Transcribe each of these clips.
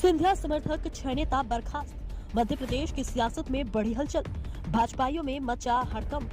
सिंधिया समर्थक 6 नेता बर्खास्त। मध्य प्रदेश की सियासत में बड़ी हलचल, भाजपाइयों में मचा हड़कंप।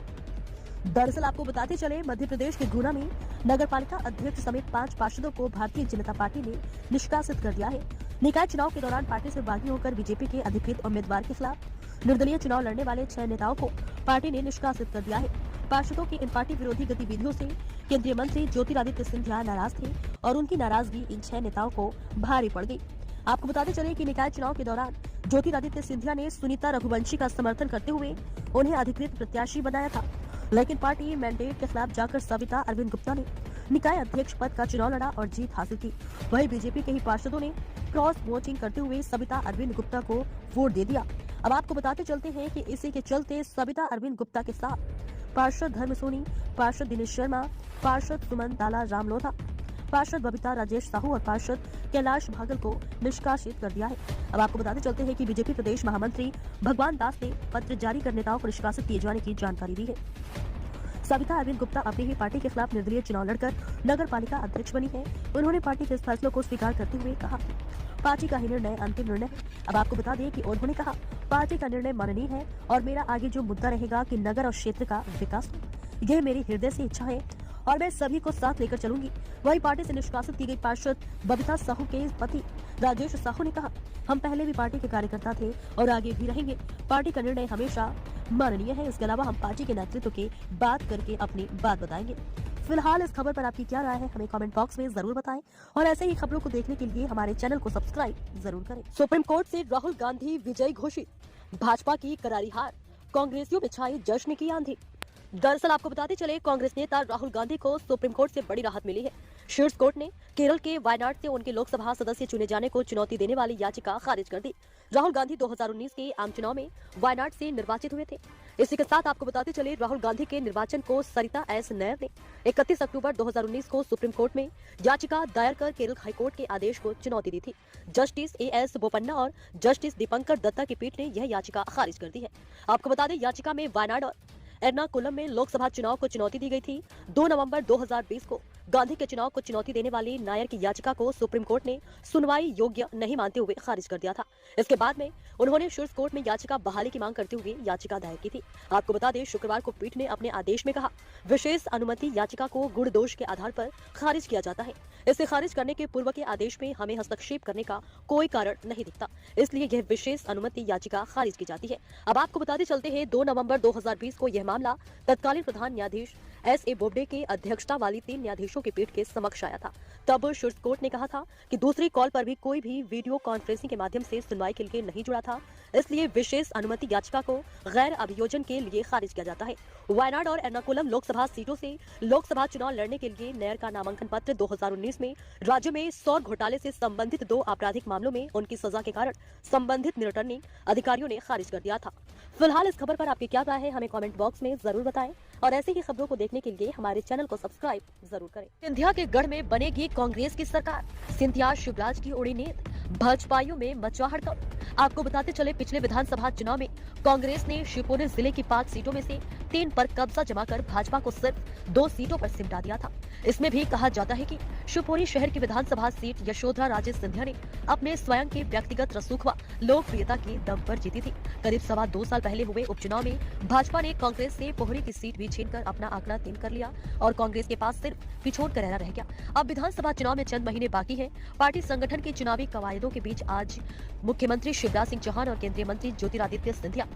दरअसल आपको बताते चले, मध्य प्रदेश के गुना में नगरपालिका अध्यक्ष समेत 5 पार्षदों को भारतीय जनता पार्टी ने निष्कासित कर दिया है। निकाय चुनाव के दौरान पार्टी से बागी होकर बीजेपी के अधिकृत उम्मीदवार के खिलाफ निर्दलीय चुनाव लड़ने वाले 6 नेताओं को पार्टी ने निष्कासित कर दिया है। पार्षदों की इन पार्टी विरोधी गतिविधियों से केंद्रीय मंत्री ज्योतिरादित्य सिंधिया नाराज थे और उनकी नाराजगी इन 6 नेताओं को भारी पड़ गई। आपको बताते चले कि निकाय चुनाव के दौरान ज्योतिरादित्य सिंधिया ने सुनीता रघुवंशी का समर्थन करते हुए उन्हें अधिकृत प्रत्याशी बनाया था, लेकिन पार्टी मैंडेट के खिलाफ जाकर सविता अरविंद गुप्ता ने निकाय अध्यक्ष पद का चुनाव लड़ा और जीत हासिल की। वहीं बीजेपी के ही पार्षदों ने क्रॉस वोटिंग करते हुए सविता अरविंद गुप्ता को वोट दे दिया। अब आपको बताते चलते हैं कि इसी के चलते सविता अरविंद गुप्ता के साथ पार्षद धर्म सोनी, पार्षद दिनेश शर्मा, पार्षद सुमन दाला रामलोधा, पार्षद बबीता राजेश साहू और पार्षद कैलाश भागल को निष्कासित कर दिया है। अब आपको बताते चलते हैं कि बीजेपी प्रदेश महामंत्री भगवान दास ने पत्र जारी कर नेताओं को निष्कासित किए जाने की जानकारी दी है। सविता अरविंद गुप्ता अपनी ही पार्टी के खिलाफ निर्दलीय चुनाव लड़कर नगर पालिका अध्यक्ष बनी है। उन्होंने पार्टी के इस फैसलों को स्वीकार करते हुए कहा, पार्टी का ही निर्णय अंतिम निर्णय है। अब आपको बता दें कि उन्होंने कहा, पार्टी का निर्णय माननीय है और मेरा आगे जो मुद्दा रहेगा कि नगर और क्षेत्र का विकास हो, यह मेरी हृदय से इच्छा है और मैं सभी को साथ लेकर चलूंगी। वहीं पार्टी से निष्कासित की गई पार्षद बबीता साहू के पति राजेश साहू ने कहा, हम पहले भी पार्टी के कार्यकर्ता थे और आगे भी रहेंगे। पार्टी का निर्णय हमेशा माननीय है। इसके अलावा हम पार्टी के नेतृत्व की बात करके अपनी बात बताएंगे। फिलहाल इस खबर पर आपकी क्या राय है, हमें कमेंट बॉक्स में जरूर बताएं और ऐसे ही खबरों को देखने के लिए हमारे चैनल को सब्सक्राइब जरूर करें। सुप्रीम कोर्ट से राहुल गांधी विजयी घोषित, भाजपा की करारी हार, कांग्रेसियों में छाई जश्न की आंधी। दरअसल आपको बताते चले, कांग्रेस नेता राहुल गांधी को सुप्रीम कोर्ट से बड़ी राहत मिली है। शीर्ष कोर्ट ने केरल के वायनाड से उनके लोकसभा सदस्य चुने जाने को चुनौती देने वाली याचिका खारिज कर दी। राहुल गांधी 2019 के आम चुनाव में वायनाड से निर्वाचित हुए थे। इसी के साथ आपको बताते चले, राहुल गांधी के निर्वाचन को सरिता एस नायर ने 31 अक्टूबर 2019 को सुप्रीम कोर्ट में याचिका दायर कर केरल हाईकोर्ट के आदेश को चुनौती दी थी। जस्टिस एएस बोपन्ना और जस्टिस दीपंकर दत्ता की पीठ ने यह याचिका खारिज कर दी है। आपको बता दें, याचिका में वायनाड और एर्नाकुलम में लोकसभा चुनाव को चुनौती दी गई थी। 2 नवंबर 2020 को गांधी के चुनाव को चुनौती देने वाली नायर की याचिका को सुप्रीम कोर्ट ने सुनवाई योग्य नहीं मानते हुए खारिज कर दिया था। इसके बाद में उन्होंने शीर्ष कोर्ट में याचिका बहाली की मांग करते हुए याचिका दायर की थी। आपको बता दें, शुक्रवार को पीठ ने अपने आदेश में कहा, विशेष अनुमति याचिका को गुण दोष के आधार पर खारिज किया जाता है। इसे खारिज करने के पूर्व के आदेश में हमें हस्तक्षेप करने का कोई कारण नहीं दिखता, इसलिए यह विशेष अनुमति याचिका खारिज की जाती है। अब आपको बताते चलते हैं, 2 नवंबर 2020 को यह मामला तत्कालीन प्रधान न्यायाधीश एस.ए. बोबडे की अध्यक्षता वाली 3 न्यायाधीशों की पीठ के समक्ष आया था। तब शीर्ष कोर्ट ने कहा था कि दूसरी कॉल पर भी कोई भी वीडियो कॉन्फ्रेंसिंग के माध्यम से सुनवाई के लिए नहीं जुड़ा था, इसलिए विशेष अनुमति याचिका को गैर अभियोजन के लिए खारिज किया जाता है। वायनाड और एर्नाकुलम लोकसभा सीटों से लोकसभा चुनाव लड़ने के लिए नायर का नामांकन पत्र 2019 में राज्य में सौर घोटाले से संबंधित 2 आपराधिक मामलों में उनकी सजा के कारण संबंधित रिटर्निंग अधिकारियों ने खारिज कर दिया था। फिलहाल इस खबर पर आपकी क्या राय है, हमें कमेंट बॉक्स में जरूर बताएं और ऐसी ही खबरों को देखने के लिए हमारे चैनल को सब्सक्राइब जरूर करें। सिंधिया के गढ़ में बनेगी कांग्रेस की सरकार, सिंधिया शिवराज की उड़ी नींद, भाजपाइयों में मचा हड़कंप। आपको बताते चले, पिछले विधानसभा चुनाव में कांग्रेस ने शिवपुरी जिले की 5 सीटों में से 3 पर कब्जा जमाकर भाजपा को सिर्फ 2 सीटों पर सिमटा दिया था। इसमें भी कहा जाता है कि शिवपुरी शहर की विधानसभा सीट यशोधरा राजे सिंधिया ने अपने स्वयं के व्यक्तिगत रसूख व लोकप्रियता के दम पर जीती थी। करीब 2.25 साल पहले हुए उपचुनाव में भाजपा ने कांग्रेस से पोहरी की सीट भी छीनकर अपना आंकड़ा 3 कर लिया और कांग्रेस के पास सिर्फ पिछोड़ कर रह गया। अब विधानसभा चुनाव में चंद महीने बाकी है। पार्टी संगठन की चुनावी कवायदों के बीच आज मुख्यमंत्री शिवराज सिंह चौहान और केंद्रीय मंत्री ज्योतिरादित्य सिंधिया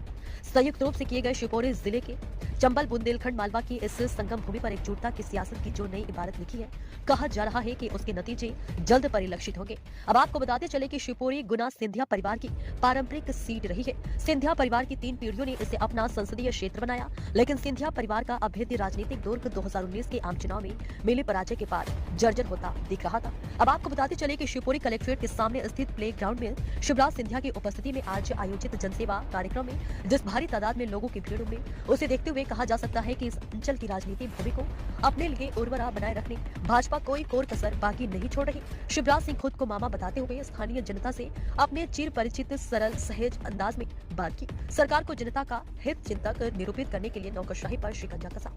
संयुक्त रूप से किए गए शिवपुरी जिले के चंबल बुंदेलखंड मालवा की इस संगम भूमि पर एकजुटता की सियासत की जो नई इबारत लिखी है, कहा जा रहा है कि उसके नतीजे जल्द परिलक्षित होंगे। अब आपको बताते चले कि शिवपुरी गुना सिंधिया परिवार की पारंपरिक सीट रही है। सिंधिया परिवार की 3 पीढ़ियों ने इसे अपना संसदीय क्षेत्र बनाया, लेकिन सिंधिया परिवार का अभेद्य राजनीतिक दुर्ग 2019 के आम चुनाव में मिली पराजय के बाद जर्जर होता दिख रहा था। अब आपको बताते चले कि शिवपुरी कलेक्ट्रेट के सामने स्थित प्ले ग्राउंड में शिवराज सिंधिया की उपस्थिति में आज आयोजित जनसेवा कार्यक्रम में जिस भारी तादाद में लोगों की भीड़ उमड़ी, उसे देखते हुए कहा जा सकता है कि इस अंचल की राजनीतिक भूमि को अपने लिए उर्वरा बनाए रखने भाजपा कोई कोर कसर बाकी नहीं छोड़ रही। शिवराज सिंह खुद को मामा बताते हुए स्थानीय जनता से अपने चिर परिचित सरल सहज अंदाज में बात की। सरकार को जनता का हित चिंतक निरूपित करने के लिए नौकरशाही पर शिकंजा कसा।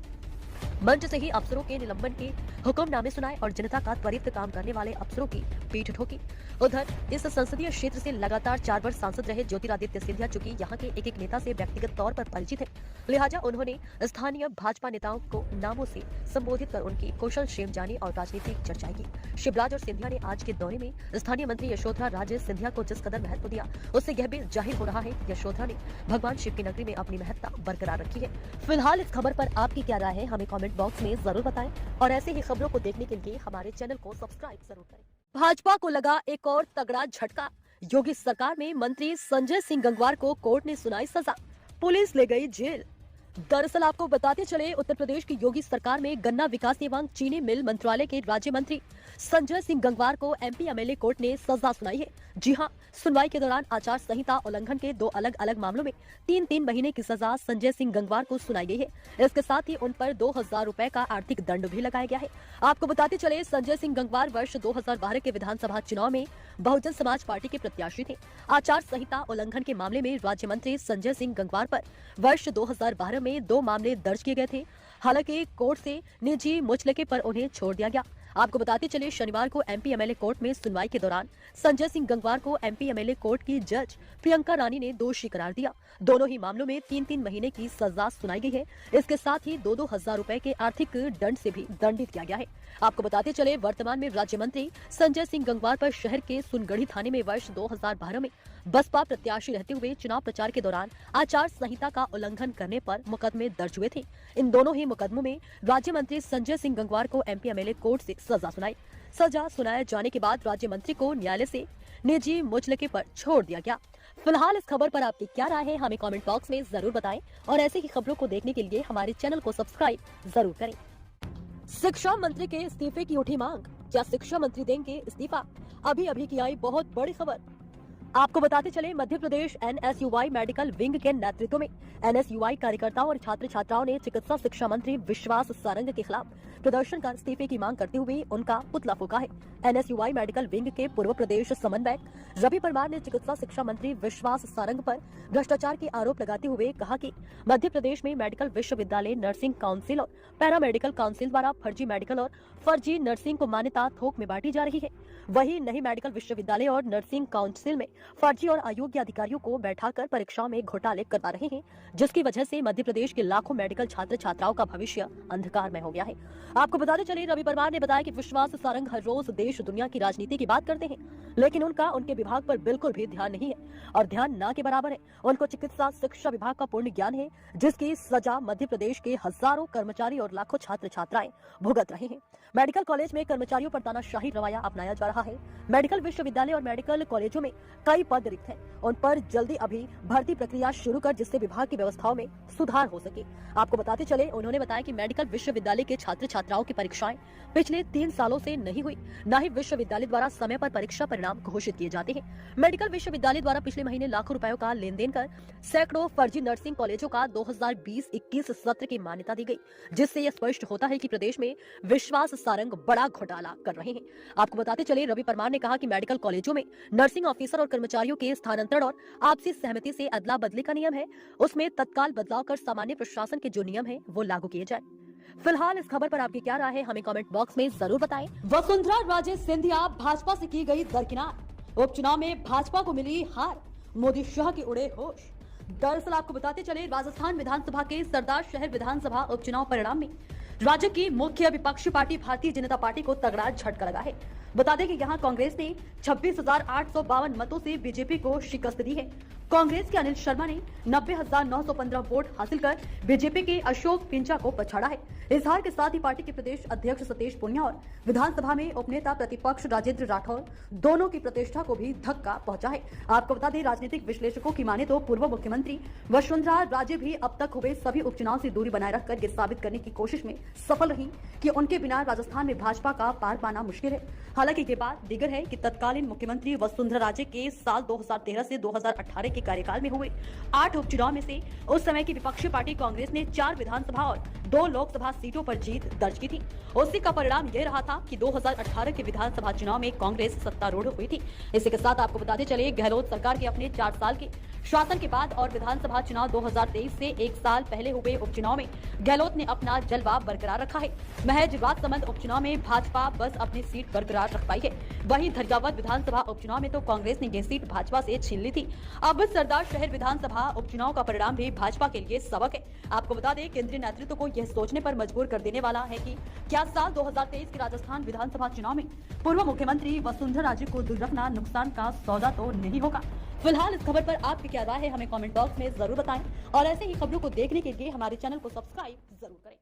मंच से ही अफसरों के निलंबन के हुक्मनामे सुनाए और जनता का त्वरित काम करने वाले अफसरों की पीठ ठोकी। उधर इस संसदीय क्षेत्र से लगातार 4 वर्ष सांसद रहे ज्योतिरादित्य सिंधिया चूंकि यहाँ के एक नेता से व्यक्तिगत तौर पर परिचित है, लिहाजा उन्होंने स्थानीय भाजपा नेताओं को नामों से संबोधित कर उनकी कौशल क्षेम जानी और राजनीतिक चर्चाएं की। शिवराज और सिंधिया ने आज के दौरे में स्थानीय मंत्री यशोधरा राजे सिंधिया को जिस कदर महत्व दिया, उससे यह भी जाहिर हो रहा है यशोधरा ने भगवान शिव की नगरी में अपनी महत्ता बरकरार रखी है। फिलहाल इस खबर पर आपकी क्या राय है, हमें कमेंट बॉक्स में जरूर बताएं और ऐसे ही खबरों को देखने के लिए हमारे चैनल को सब्सक्राइब जरूर करें। भाजपा को लगा एक और तगड़ा झटका। योगी सरकार में मंत्री संजय सिंह गंगवार को कोर्ट ने सुनाई सजा, पुलिस ले गई जेल। दरअसल आपको बताते चले, उत्तर प्रदेश की योगी सरकार में गन्ना विकास एवं चीनी मिल मंत्रालय के राज्य मंत्री संजय सिंह गंगवार को एमपी एमएलए कोर्ट ने सजा सुनाई है। जी हां, सुनवाई के दौरान आचार संहिता उल्लंघन के 2 अलग अलग मामलों में 3-3 महीने की सजा संजय सिंह गंगवार को सुनाई गई है। इसके साथ ही उन पर 2000 रुपए का आर्थिक दंड भी लगाया गया है। आपको बताते चले, संजय सिंह गंगवार वर्ष 2012 के विधानसभा चुनाव में बहुजन समाज पार्टी के प्रत्याशी थे। आचार संहिता उल्लंघन के मामले में राज्य मंत्री संजय सिंह गंगवार पर वर्ष 2012 में 2 मामले दर्ज किए गए थे। हालांकि कोर्ट से निजी मुचलके पर उन्हें छोड़ दिया गया। आपको बताते चले, शनिवार को एमपी एमएलए कोर्ट में सुनवाई के दौरान संजय सिंह गंगवार को एमपी एमएलए कोर्ट की जज प्रियंका रानी ने दोषी करार दिया। दोनों ही मामलों में 3-3 महीने की सजा सुनाई गई है। इसके साथ ही 2-2 हजार रुपए के आर्थिक दंड से भी दंडित किया गया है। आपको बताते चले, वर्तमान में राज्य मंत्री संजय सिंह गंगवार पर शहर के सुनगढ़ी थाने में वर्ष 2012 में बसपा प्रत्याशी रहते हुए चुनाव प्रचार के दौरान आचार संहिता का उल्लंघन करने पर मुकदमे दर्ज हुए थे। इन दोनों ही मुकदमों में राज्य मंत्री संजय सिंह गंगवार को एमपी एमएलए कोर्ट से सजा सुनाई। सजा सुनाए जाने के बाद राज्य मंत्री को न्यायालय से निजी मुचलके पर छोड़ दिया गया। फिलहाल इस खबर पर आपकी क्या राय है, हमें कमेंट बॉक्स में जरूर बताएं और ऐसे ही खबरों को देखने के लिए हमारे चैनल को सब्सक्राइब जरूर करें। शिक्षा मंत्री के इस्तीफे की उठी मांग, क्या शिक्षा मंत्री देंगे इस्तीफा? अभी की आई बहुत बड़ी खबर। आपको बताते चले, Madhya Pradesh NSUI medical wing के नेतृत्व में एनएसयूआई कार्यकर्ताओं और छात्र छात्राओं ने चिकित्सा शिक्षा मंत्री विश्वास सारंग के खिलाफ प्रदर्शन कर इस्तीफे की मांग करते हुए उनका पुतला फूंका है। एनएसयूआई मेडिकल विंग के पूर्व प्रदेश समन्वयक रवि परमार ने चिकित्सा शिक्षा मंत्री विश्वास सारंग पर भ्रष्टाचार के आरोप लगाते हुए कहा कि मध्य प्रदेश में मेडिकल विश्वविद्यालय नर्सिंग काउंसिल और पैरामेडिकल काउंसिल द्वारा फर्जी मेडिकल और फर्जी नर्सिंग को मान्यता थोक में बांटी जा रही है। वहीं नई मेडिकल विश्वविद्यालय और नर्सिंग काउंसिल में फर्जी और अयोग्य अधिकारियों को बैठाकर परीक्षाओं में घोटाले करवा रहे हैं, जिसकी वजह से मध्य प्रदेश के लाखों मेडिकल छात्र छात्राओं का भविष्य अंधकारमय हो गया है। आपको बताते चले, रवि परमार ने बताया कि विश्वास सारंग हर रोज देश दुनिया की राजनीति की बात करते हैं, लेकिन उनका उनके विभाग पर बिल्कुल भी ध्यान नहीं है और ध्यान ना के बराबर है। उनको चिकित्सा शिक्षा विभाग का पूर्ण ज्ञान है, जिसकी सजा मध्य प्रदेश के हजारों कर्मचारी और लाखों छात्र छात्राएं भुगत रहे हैं। मेडिकल कॉलेज में कर्मचारियों पर तानाशाही रवैया अपनाया जा रहा है। मेडिकल विश्वविद्यालय और मेडिकल कॉलेजों में कई पद रिक्त हैं, उन पर जल्दी अभी भर्ती प्रक्रिया शुरू कर जिससे विभाग की व्यवस्थाओं में सुधार हो सके। आपको बताते चले, उन्होंने बताया कि मेडिकल विश्वविद्यालय के छात्र छात्राओं की परीक्षाएं पिछले 3 सालों से नहीं हुई, न ही विश्वविद्यालय द्वारा समय पर परीक्षा परिणाम घोषित किए जाते हैं। मेडिकल विश्वविद्यालय द्वारा पिछले महीने लाखों रुपयों का लेन देन कर सैकड़ों फर्जी नर्सिंग कॉलेजों का 2020-21 सत्र की मान्यता दी गई, जिससे यह स्पष्ट होता है कि प्रदेश में विश्वास सारंग बड़ा घोटाला कर रहे हैं। आपको बताते चले, रवि परमार ने कहा कि मेडिकल कॉलेजों में नर्सिंग ऑफिसर और कर्मचारियों के स्थानांतरण और आपसी सहमति से अदला बदली का नियम है, उसमें तत्काल बदलाव कर सामान्य प्रशासन के जो नियम है वो लागू किए जाए। फिलहाल इस खबर पर आपकी क्या राय है, हमें कमेंट बॉक्स में जरूर बताएं। वसुंधरा राजे सिंधिया भाजपा से की गई दरकिनार, उपचुनाव में भाजपा को मिली हार, मोदी शाह के उड़े होश। दरअसल आपको बताते चले, राजस्थान विधानसभा के सरदार शहर विधानसभा उपचुनाव परिणाम में राज्य की मुख्य विपक्षी पार्टी भारतीय जनता पार्टी को तगड़ा झटका लगा है। बता दें कि यहां कांग्रेस ने 26,852 मतों से बीजेपी को शिकस्त दी है। कांग्रेस के अनिल शर्मा ने 90,915 वोट हासिल कर बीजेपी के अशोक पिंचा को पछाड़ा है। इस हार के साथ ही पार्टी के प्रदेश अध्यक्ष सतीश पुनिया और विधानसभा में उपनेता प्रतिपक्ष राजेंद्र राठौर दोनों की प्रतिष्ठा को भी धक्का पहुंचा है। आपको बता दें, राजनीतिक विश्लेषकों की माने तो पूर्व मुख्यमंत्री वसुंधरा राजे भी अब तक हुए सभी उपचुनाव से दूरी बनाए रखकर ये साबित करने की कोशिश में सफल रही कि उनके बिना राजस्थान में भाजपा का पार पाना मुश्किल है। हालांकि ये बात दिगर है कि तत्कालीन मुख्यमंत्री वसुंधरा राजे के साल 2013 से 2018 के कार्यकाल में हुए 8 उपचुनाव में से उस समय की विपक्षी पार्टी कांग्रेस ने 4 विधानसभा और 2 लोकसभा सीटों पर जीत दर्ज की थी। उसी का परिणाम ये रहा था कि 2018 के विधानसभा चुनाव में कांग्रेस सत्तारूढ़ हुई थी। इसी के साथ आपको बताते चले, गहलोत सरकार के अपने 4 साल के शासन के बाद और विधानसभा चुनाव 2023 से एक साल पहले हुए उपचुनाव में गहलोत ने अपना जलवा बरकरार रखा है। महज राजसमंद उपचुनाव में भाजपा बस अपनी सीट बरकरार रख पाई है। वहीं धरगावत विधानसभा उपचुनाव में तो कांग्रेस ने ये सीट भाजपा से छीन ली थी। अब सरदार शहर विधानसभा उपचुनाव का परिणाम भी भाजपा के लिए सबक है। आपको बता दें, केंद्रीय नेतृत्व को यह सोचने पर मजबूर कर देने वाला है कि क्या साल 2023 के राजस्थान विधानसभा चुनाव में पूर्व मुख्यमंत्री वसुंधरा राजे को दूर रखना नुकसान का सौदा तो नहीं होगा। फिलहाल इस खबर पर आपकी क्या राय है, हमें कमेंट बॉक्स में जरूर बताएं और ऐसे ही खबरों को देखने के लिए हमारे चैनल को सब्सक्राइब जरूर करें।